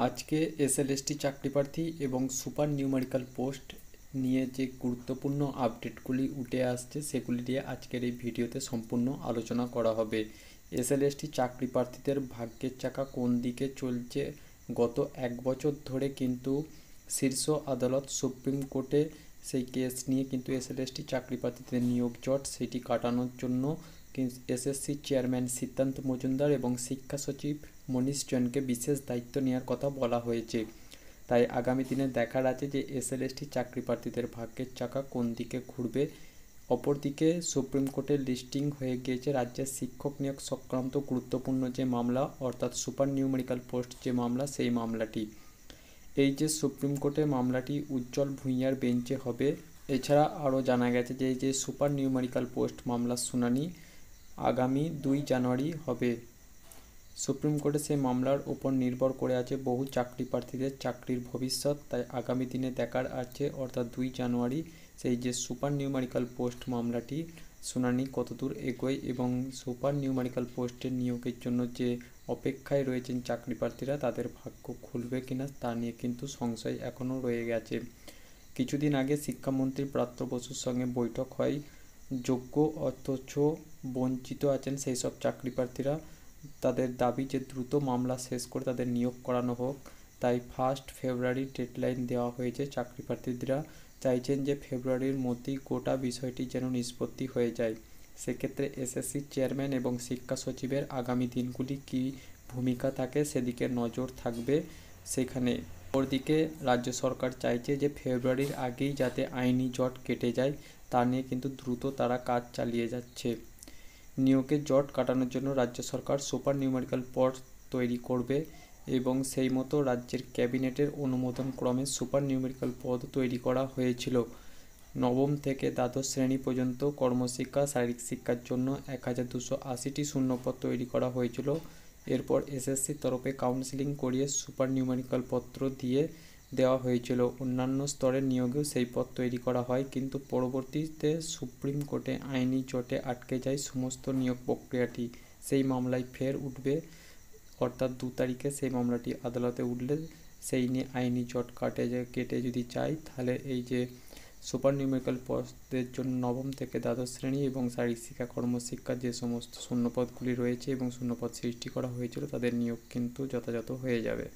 আজকে এসএলএসটি চাকরি প্রার্থী এবং সুপার নিউমেরিক্যাল পোস্ট নিয়ে যে গুরুত্বপূর্ণ আপডেটগুলি উঠে আসছে সেগুলি নিয়ে আজকের এই ভিডিওতে সম্পূর্ণ আলোচনা করা হবে। এসএলএসটি চাকরি প্রার্থীদের ভাগ্যের চাকা কোন দিকে চলছে, গত 1 বছর ধরে কিন্তু শীর্ষ আদালত সুপ্রিম কোর্টে সেই কেস নিয়ে কিন্তু এসএলএসটি চাকরি প্রার্থীদের নিয়োগ জট সেটি কাটানোর জন্য এসএসসি চেয়ারম্যান সিদ্ধান্ত মজুমদার এবং শিক্ষা সচিব মনীশ জৈনকে বিশেষ দায়িত্ব নেওয়ার কথা বলা হয়েছে। তাই আগামী দিনে দেখার আছে যে এসএলএসটি চাকরি প্রার্থীদের ভাগ্যের চাকা কোন দিকে ঘুরবে। অপরদিকে সুপ্রিম কোর্টের লিস্টিং হয়ে গিয়েছে রাজ্যের শিক্ষক নিয়োগ সংক্রান্ত গুরুত্বপূর্ণ যে মামলা, অর্থাৎ সুপার নিউমেরিক্যাল পোস্ট যে মামলা, সেই মামলাটি। এই যে সুপ্রিম কোর্টের মামলাটি উজ্জ্বল ভূঁইয়ার বেঞ্চে হবে। এছাড়া আরও জানা গেছে যে এই যে সুপার নিউমেরিক্যাল পোস্ট মামলার শুনানি আগামী 2 জানুয়ারি হবে। সুপ্রিম কোর্টে সেই মামলার উপর নির্ভর করে আছে বহু চাকরি প্রার্থীদের চাকরির ভবিষ্যৎ। তাই আগামী দিনে দেখার আছে, অর্থাৎ 2 জানুয়ারি সেই যে সুপার নিউমেরিক্যাল পোস্ট মামলাটি শুনানি কতদূর এগোয় এবং সুপার নিউমেরিক্যাল পোস্টের নিয়োগের জন্য যে অপেক্ষায় রয়েছেন চাকরি প্রার্থীরা তাদের ভাগ্য খুলবে কিনা তা নিয়ে কিন্তু সংশয় এখনও রয়ে গেছে। কিছুদিন আগে শিক্ষামন্ত্রী ব্রাত্য বসুর সঙ্গে বৈঠক হয়। যোগ্য অথচ বঞ্চিত আছেন সেই সব চাকরি প্রার্থীরা। তাদের দাবি যে দ্রুত মামলা শেষ করে তাদের নিয়োগ করানো হোক। তাই 1 ফেব্রুয়ারি ডেডলাইন দেওয়া হয়েছে। চাকরি প্রার্থীরা চাইছেন যে ফেব্রুয়ারির মধ্যেই গোটা বিষয়টি যেন নিষ্পত্তি হয়ে যায়। সেক্ষেত্রে এসএসসি চেয়ারম্যান এবং শিক্ষা সচিবের আগামী দিনগুলি কী ভূমিকা থাকে সেদিকে নজর থাকবে সেখানে। অপরদিকে রাজ্য সরকার চাইছে যে ফেব্রুয়ারির আগেই যাতে আইনি জট কেটে যায়, তা নিয়ে কিন্তু দ্রুত তারা কাজ চালিয়ে যাচ্ছে। নিয়োগের জট কাটানোর জন্য রাজ্য সরকার সুপার নিউমেরিক্যাল পোস্ট তৈরি করবে এবং সেই মতো রাজ্যের ক্যাবিনেটের অনুমোদন ক্রমে সুপার নিউমেরিক্যাল পদ তৈরি করা হয়েছিল। নবম থেকে দ্বাদশ শ্রেণী পর্যন্ত কর্মশিক্ষা শারীরিক শিক্ষার জন্য 1280টি শূন্যপদ তৈরি করা হয়েছিল। এরপর এসএসসির তরফে কাউন্সেলিং করিয়ে সুপার নিউমেরিক্যাল পত্র দিয়ে দেওয়া হয়েছিল। অন্যান্য স্তরের নিয়োগেও সেই পদ তৈরি করা হয়, কিন্তু পরবর্তীতে সুপ্রিম কোর্টে আইনি জটে আটকে যায় সমস্ত নিয়োগ প্রক্রিয়াটি। সেই মামলায় ফের উঠবে, অর্থাৎ 2 তারিখে সেই মামলাটি আদালতে উঠলে সেই নিয়ে আইনি জট কেটে যদি চাই, তাহলে এই যে সুপার নিউমেরিক্যাল পদের জন্য নবম থেকে দ্বাদশ শ্রেণী এবং শারীরিক শিক্ষা কর্মশিক্ষার যে সমস্ত শূন্যপদগুলি রয়েছে এবং শূন্যপদ সৃষ্টি করা হয়েছিল তাদের নিয়োগ কিন্তু যথাযথ হয়ে যাবে।